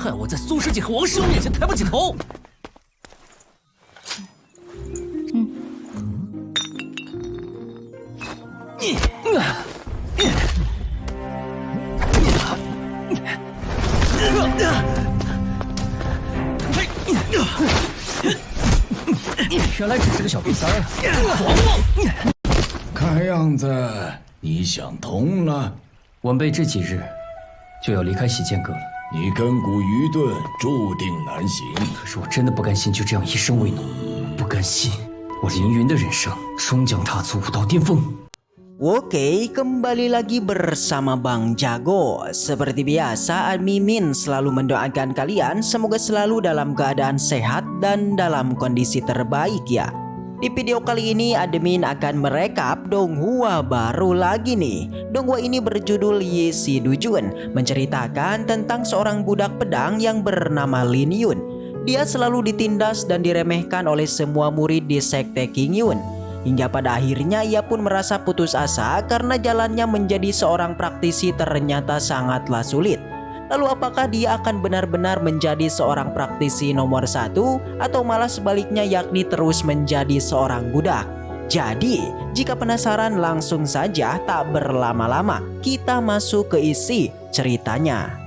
害我在苏师姐和王师兄面前抬不起头。原来只是个小瘪三啊！狂妄！看样子你想通了。晚辈这几日就要离开洗剑阁了。你根骨愚钝，注定难行。可是我真的不甘心就这样一生为奴，不甘心我凌云的人生终将踏足武道巅峰。Oke, kembali lagi bersama Bang Jago. Seperti biasa, Mimin selalu mendoakan kalian semoga selalu dalam keadaan sehat dan dalam kondisi terbaik ya. Di video kali ini admin akan merekap donghua baru lagi nih. Donghua ini berjudul Ye Si Dujun, menceritakan tentang seorang budak pedang yang bernama Lin Yun. Dia selalu ditindas dan diremehkan oleh semua murid di sekte King Yun. Hingga pada akhirnya ia pun merasa putus asa karena jalannya menjadi seorang praktisi ternyata sangatlah sulit. Lalu apakah dia akan benar-benar menjadi seorang praktisi nomor 1 atau malah sebaliknya yakni terus menjadi seorang budak? Jadi jika penasaran langsung saja tak berlama-lama kita masuk ke isi ceritanya.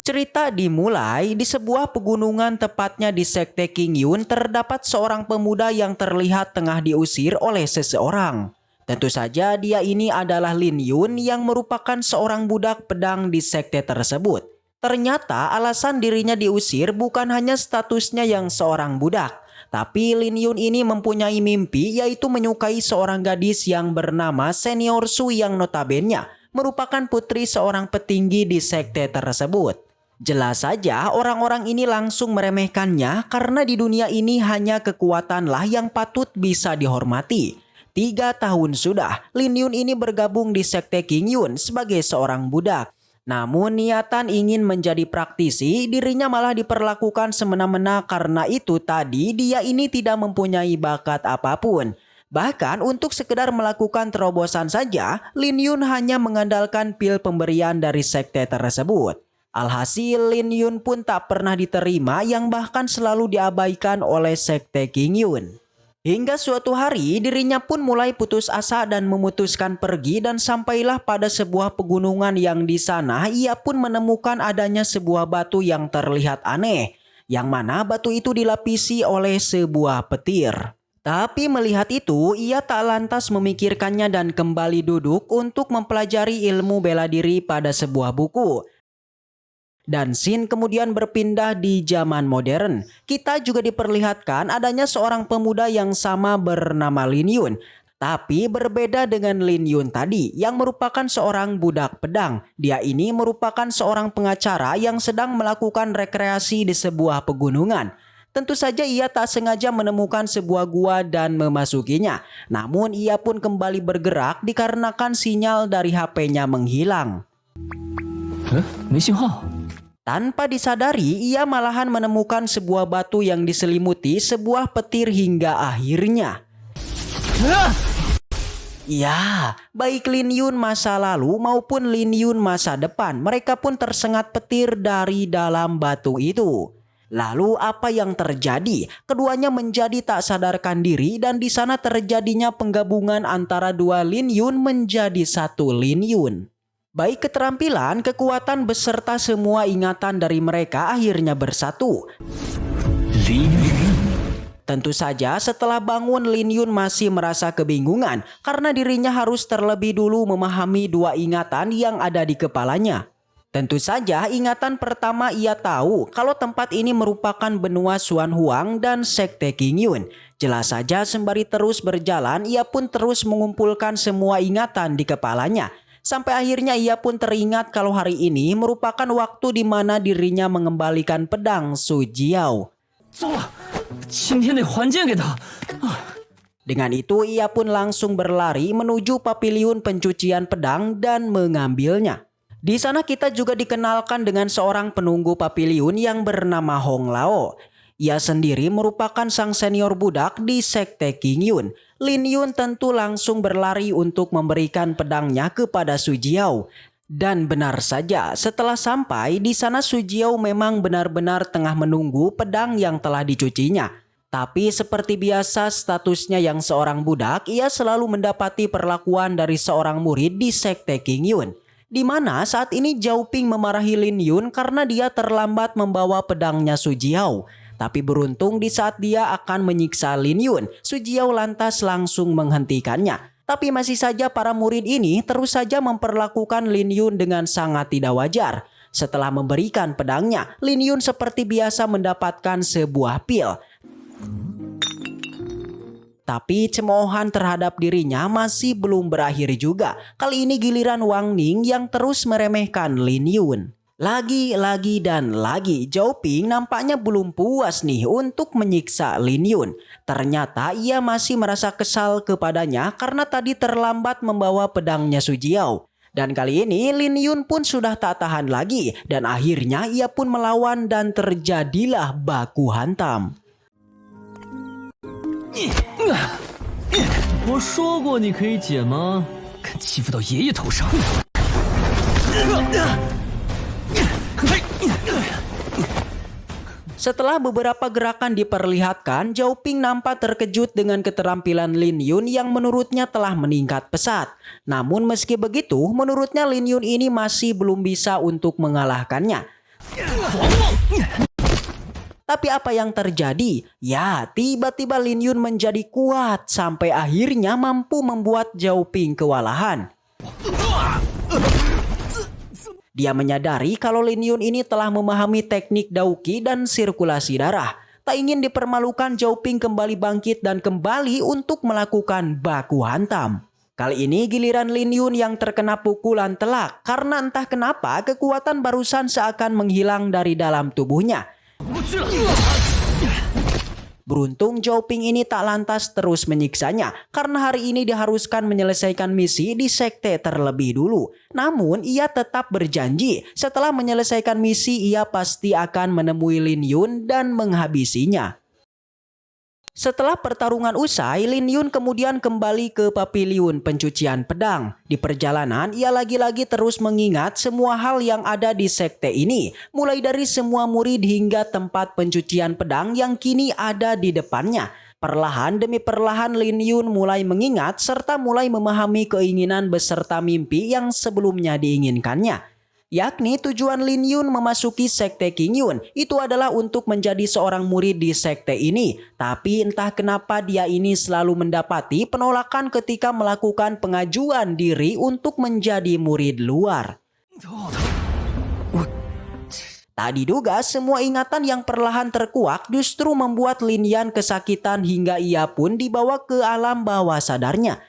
Cerita dimulai di sebuah pegunungan tepatnya di sekte King Yun terdapat seorang pemuda yang terlihat tengah diusir oleh seseorang. Tentu saja dia ini adalah Lin Yun yang merupakan seorang budak pedang di sekte tersebut. Ternyata alasan dirinya diusir bukan hanya statusnya yang seorang budak. Tapi Lin Yun ini mempunyai mimpi yaitu menyukai seorang gadis yang bernama Senior Su yang notabene merupakan putri seorang petinggi di sekte tersebut. Jelas saja orang-orang ini langsung meremehkannya karena di dunia ini hanya kekuatanlah yang patut bisa dihormati. 3 tahun sudah Lin Yun ini bergabung di sekte King Yun sebagai seorang budak. Namun niatan ingin menjadi praktisi dirinya malah diperlakukan semena-mena karena itu tadi dia ini tidak mempunyai bakat apapun. Bahkan untuk sekedar melakukan terobosan saja Lin Yun hanya mengandalkan pil pemberian dari sekte tersebut. Alhasil Lin Yun pun tak pernah diterima yang bahkan selalu diabaikan oleh sekte King Yun. Hingga suatu hari dirinya pun mulai putus asa dan memutuskan pergi dan sampailah pada sebuah pegunungan yang di sana ia pun menemukan adanya sebuah batu yang terlihat aneh. Yang mana batu itu dilapisi oleh sebuah petir. Tapi melihat itu ia tak lantas memikirkannya dan kembali duduk untuk mempelajari ilmu bela diri pada sebuah buku. Dan scene kemudian berpindah di zaman modern. Kita juga diperlihatkan adanya seorang pemuda yang sama bernama Lin Yun. Tapi berbeda dengan Lin Yun tadi yang merupakan seorang budak pedang. Dia ini merupakan seorang pengacara yang sedang melakukan rekreasi di sebuah pegunungan. Tentu saja ia tak sengaja menemukan sebuah gua dan memasukinya. Namun ia pun kembali bergerak dikarenakan sinyal dari HP-nya menghilang. Tanpa disadari, ia malahan menemukan sebuah batu yang diselimuti sebuah petir hingga akhirnya. Ya, baik Lin Yun masa lalu maupun Lin Yun masa depan, mereka pun tersengat petir dari dalam batu itu. Lalu apa yang terjadi? Keduanya menjadi tak sadarkan diri dan di sana terjadinya penggabungan antara dua Lin Yun menjadi satu Lin Yun. Baik keterampilan, kekuatan beserta semua ingatan dari mereka akhirnya bersatu. Tentu saja setelah bangun Lin Yun masih merasa kebingungan karena dirinya harus terlebih dulu memahami dua ingatan yang ada di kepalanya. Tentu saja ingatan pertama ia tahu kalau tempat ini merupakan benua Xuan Huang dan sekte King Yun. Jelas saja sembari terus berjalan ia pun terus mengumpulkan semua ingatan di kepalanya. Sampai akhirnya ia pun teringat kalau hari ini merupakan waktu di mana dirinya mengembalikan pedang Su Jiao. Dengan itu ia pun langsung berlari menuju paviliun pencucian pedang dan mengambilnya. Di sana kita juga dikenalkan dengan seorang penunggu paviliun yang bernama Hong Lao. Ia sendiri merupakan sang senior budak di sekte King Yun. Lin Yun tentu langsung berlari untuk memberikan pedangnya kepada Su Jiao. Dan benar saja, setelah sampai di sana Su Jiao memang benar-benar tengah menunggu pedang yang telah dicucinya. Tapi seperti biasa statusnya yang seorang budak, ia selalu mendapati perlakuan dari seorang murid di sekte King Yun. Di mana saat ini Zhao Ping memarahi Lin Yun karena dia terlambat membawa pedangnya Su Jiao. Tapi beruntung di saat dia akan menyiksa Lin Yun, Su Jiao lantas langsung menghentikannya. Tapi masih saja para murid ini terus saja memperlakukan Lin Yun dengan sangat tidak wajar. Setelah memberikan pedangnya, Lin Yun seperti biasa mendapatkan sebuah pil. Tapi cemoohan terhadap dirinya masih belum berakhir juga. Kali ini giliran Wang Ning yang terus meremehkan Lin Yun. Lagi dan lagi Zhao Ping nampaknya belum puas nih untuk menyiksa Lin Yun. Ternyata ia masih merasa kesal kepadanya karena tadi terlambat membawa pedangnya Su Jiao. Dan kali ini Lin Yun pun sudah tak tahan lagi dan akhirnya ia pun melawan dan terjadilah baku hantam. 我说过你可以解吗？ 敢欺负到爷爷头上！ Setelah beberapa gerakan diperlihatkan, Zhao Ping nampak terkejut dengan keterampilan Lin Yun yang menurutnya telah meningkat pesat. Namun meski begitu, menurutnya Lin Yun ini masih belum bisa untuk mengalahkannya. Tapi apa yang terjadi? Ya, tiba-tiba Lin Yun menjadi kuat sampai akhirnya mampu membuat Zhao Ping kewalahan. Dia menyadari kalau Lin Yun ini telah memahami teknik Dauqi dan sirkulasi darah. Tak ingin dipermalukan, Zhao Ping kembali bangkit dan kembali untuk melakukan baku hantam. Kali ini giliran Lin Yun yang terkena pukulan telak karena entah kenapa kekuatan barusan seakan menghilang dari dalam tubuhnya. Beruntung Zhao Ping ini tak lantas terus menyiksanya karena hari ini diharuskan menyelesaikan misi di sekte terlebih dulu. Namun ia tetap berjanji setelah menyelesaikan misi ia pasti akan menemui Lin Yun dan menghabisinya. Setelah pertarungan usai, Lin Yun kemudian kembali ke paviliun pencucian pedang. Di perjalanan, ia lagi-lagi terus mengingat semua hal yang ada di sekte ini. Mulai dari semua murid hingga tempat pencucian pedang yang kini ada di depannya. Perlahan demi perlahan Lin Yun mulai mengingat serta mulai memahami keinginan beserta mimpi yang sebelumnya diinginkannya. Yakni tujuan Lin Yun memasuki sekte King Yun itu adalah untuk menjadi seorang murid di sekte ini. Tapi entah kenapa dia ini selalu mendapati penolakan ketika melakukan pengajuan diri untuk menjadi murid luar. Tak diduga semua ingatan yang perlahan terkuak justru membuat Lin Yan kesakitan hingga ia pun dibawa ke alam bawah sadarnya.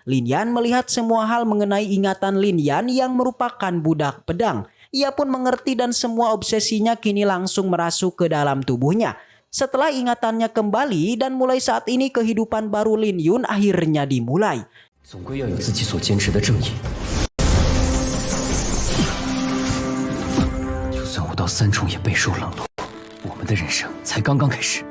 Lin Yan melihat semua hal mengenai ingatan Lin Yan yang merupakan budak pedang. Ia pun mengerti dan semua obsesinya kini langsung merasuk ke dalam tubuhnya. Setelah ingatannya kembali dan mulai saat ini kehidupan baru Lin Yun akhirnya dimulai. 总归要有自己所坚持的正义。就算武道三重也备受冷落，我们的人生才刚刚开始。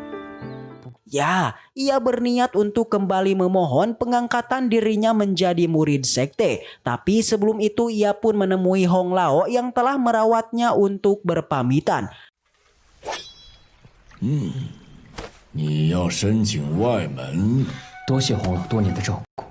Ya, ia berniat untuk kembali memohon pengangkatan dirinya menjadi murid sekte. Tapi sebelum itu ia pun menemui Hong Lao yang telah merawatnya untuk berpamitan. 你要申请外门， 多谢洪老多年的照顾。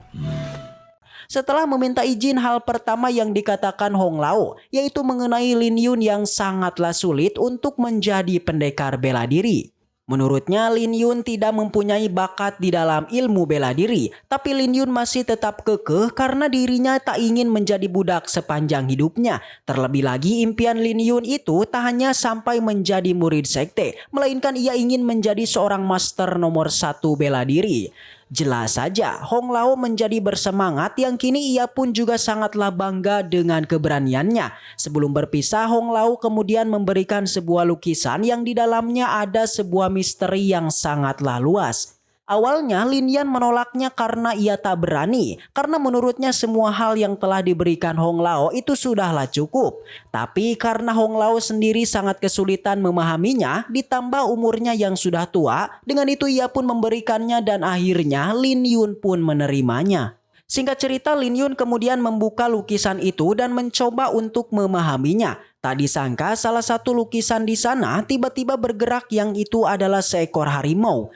Setelah meminta izin, hal pertama yang dikatakan Hong Lao yaitu mengenai Lin Yun yang sangatlah sulit untuk menjadi pendekar bela diri. Menurutnya Lin Yun tidak mempunyai bakat di dalam ilmu bela diri, tapi Lin Yun masih tetap kekeh karena dirinya tak ingin menjadi budak sepanjang hidupnya. Terlebih lagi impian Lin Yun itu tak hanya sampai menjadi murid sekte, melainkan ia ingin menjadi seorang master nomor 1 bela diri. Jelas saja Hong Lao menjadi bersemangat yang kini ia pun juga sangatlah bangga dengan keberaniannya. Sebelum berpisah Hong Lao kemudian memberikan sebuah lukisan yang di dalamnya ada sebuah misteri yang sangatlah luas. Awalnya Lin Yan menolaknya karena ia tak berani, karena menurutnya semua hal yang telah diberikan Hong Lao itu sudahlah cukup. Tapi karena Hong Lao sendiri sangat kesulitan memahaminya, ditambah umurnya yang sudah tua, dengan itu ia pun memberikannya dan akhirnya Lin Yun pun menerimanya. Singkat cerita, Lin Yun kemudian membuka lukisan itu dan mencoba untuk memahaminya. Tak disangka salah satu lukisan di sana tiba-tiba bergerak, yang itu adalah seekor harimau.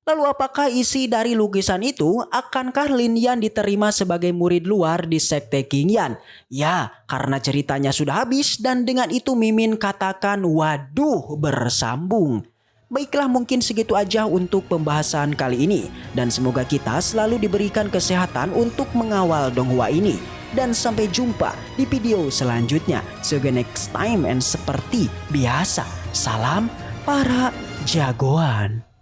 Lalu apakah isi dari lukisan itu? Akankah Lin Yan diterima sebagai murid luar di Sekte Qingyan? Ya, karena ceritanya sudah habis dan dengan itu Mimin katakan waduh bersambung. Baiklah, mungkin segitu aja untuk pembahasan kali ini. Dan semoga kita selalu diberikan kesehatan untuk mengawal Donghua ini. Dan sampai jumpa di video selanjutnya. See you next time, and seperti biasa, salam para jagoan.